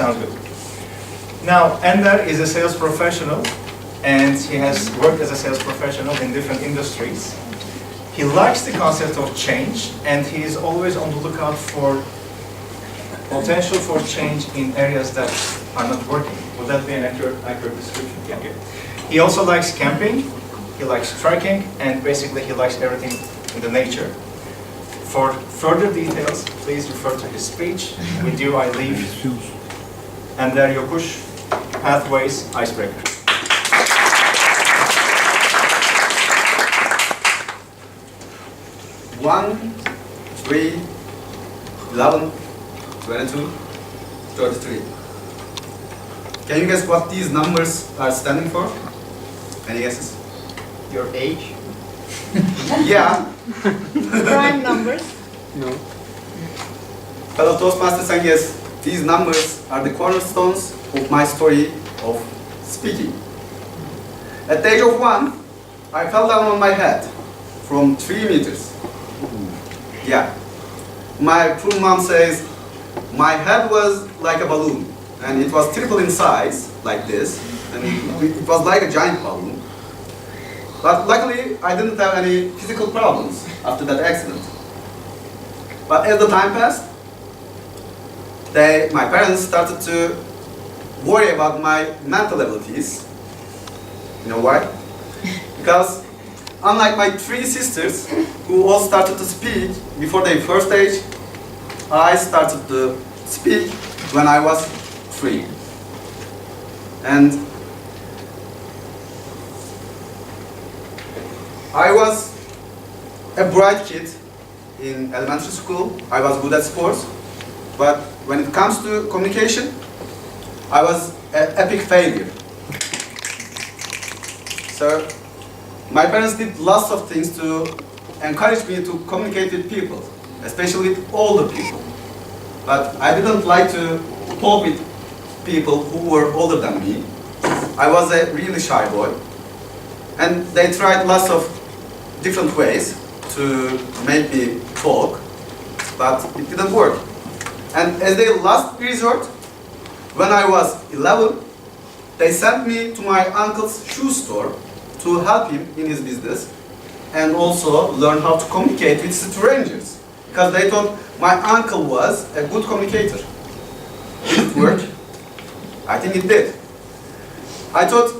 Sounds good. Now, Ender is a sales professional, and he has worked as a sales professional in different industries. He likes the concept of change, and he is always on the lookout for potential for change in areas that are not working. Would that be an accurate description? Yeah. Okay. He also likes camping, he likes trekking, and basically he likes everything in the nature. For further details, please refer to his speech. With you, I leave Ender Yokuş PW-Icebreaker. 1, 3, 11, 22, 33. Can you guess what these numbers are standing for? Any guesses? Your age? Yeah. Prime numbers. No. Fellow Toastmasters, I guess these numbers are the cornerstones of my story of speaking. At the age of 1, I fell down on my head from 3 meters. Yeah. My poor mom says my head was like a balloon, and it was triple in size, like this, and it was like a giant balloon. But luckily, I didn't have any physical problems after that accident. But as the time passed, my parents started to worry about my mental abilities. You know why? Because unlike my 3 sisters, who all started to speak before their first age, I started to speak when I was 3. And I was a bright kid in elementary school. I was good at sports. But when it comes to communication, I was an epic failure. So my parents did lots of things to encourage me to communicate with people, especially with older people. But I didn't like to talk with people who were older than me. I was a really shy boy. And they tried lots of different ways to make me talk, but it didn't work. And as their last resort, when I was 11, they sent me to my uncle's shoe store to help him in his business and also learn how to communicate with strangers, because they thought my uncle was a good communicator. Did it work? I think it did. I thought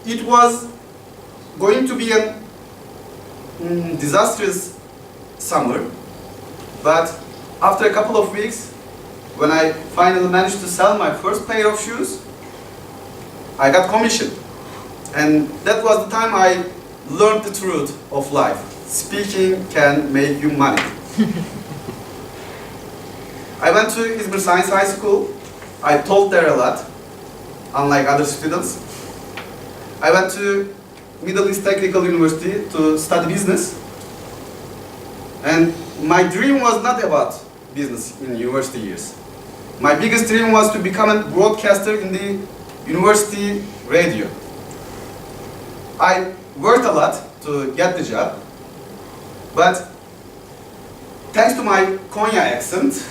it was going to be a disastrous summer, but after a couple of weeks, when I finally managed to sell my first pair of shoes, I got commission. And that was the time I learned the truth of life. Speaking can make you money. I went to Izmir Science High School. I taught there a lot, unlike other students. I went to Middle East Technical University to study business. And my dream was not about business in university years. My biggest dream was to become a broadcaster in the university radio. I worked a lot to get the job, but thanks to my Konya accent,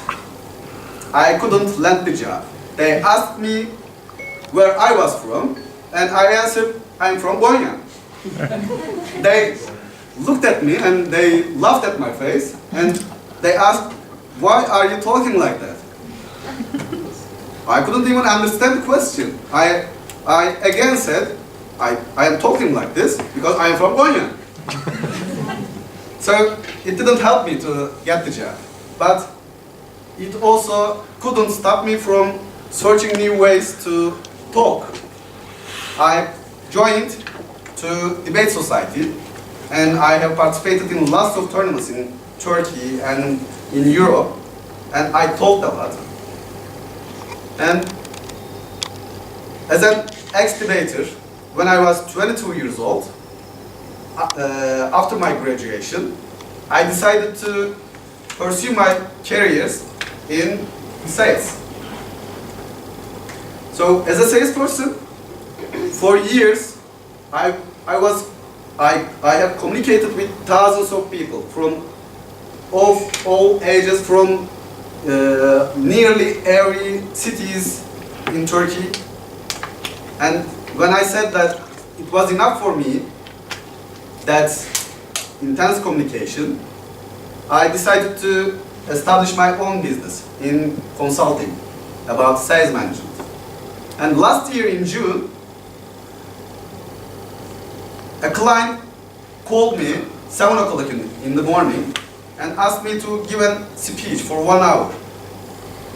I couldn't land the job. They asked me where I was from, and I answered, I'm from Konya. They looked at me and they laughed at my face, and they asked, why are you talking like that? I couldn't even understand the question. I again said, I am talking like this because I am from Konya. So it didn't help me to get the job. But it also couldn't stop me from searching new ways to talk. I joined to debate society, and I have participated in lots of tournaments in Turkey and in Europe, and I talked a lot. And as an ex-debater, when I was 22 years old, after my graduation, I decided to pursue my careers in sales. So as a salesperson, for years, I have communicated with thousands of people from all ages, from nearly every cities in Turkey. And when I said that it was enough for me, that intense communication, I decided to establish my own business in consulting about sales management. And last year in June, a client called me 7 o'clock in the morning and asked me to give a speech for 1 hour.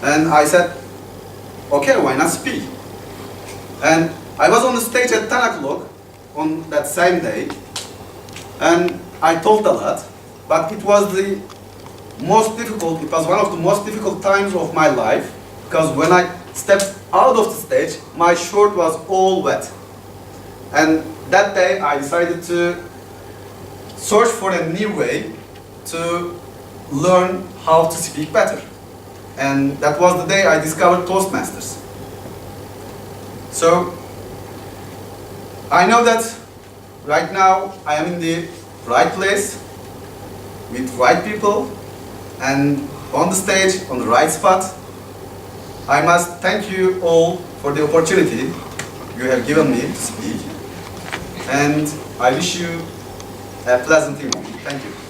And I said, okay, why not speak? And I was on the stage at 10 o'clock on that same day, and I talked a lot, but it was the most difficult, it was one of the most difficult times of my life, because when I stepped out of the stage, my shirt was all wet. And that day I decided to search for a new way to learn how to speak better. And that was the day I discovered Toastmasters. So, I know that right now I am in the right place, with right people, and on the stage, on the right spot. I must thank you all for the opportunity you have given me to speak, and I wish you a pleasant evening. Thank you.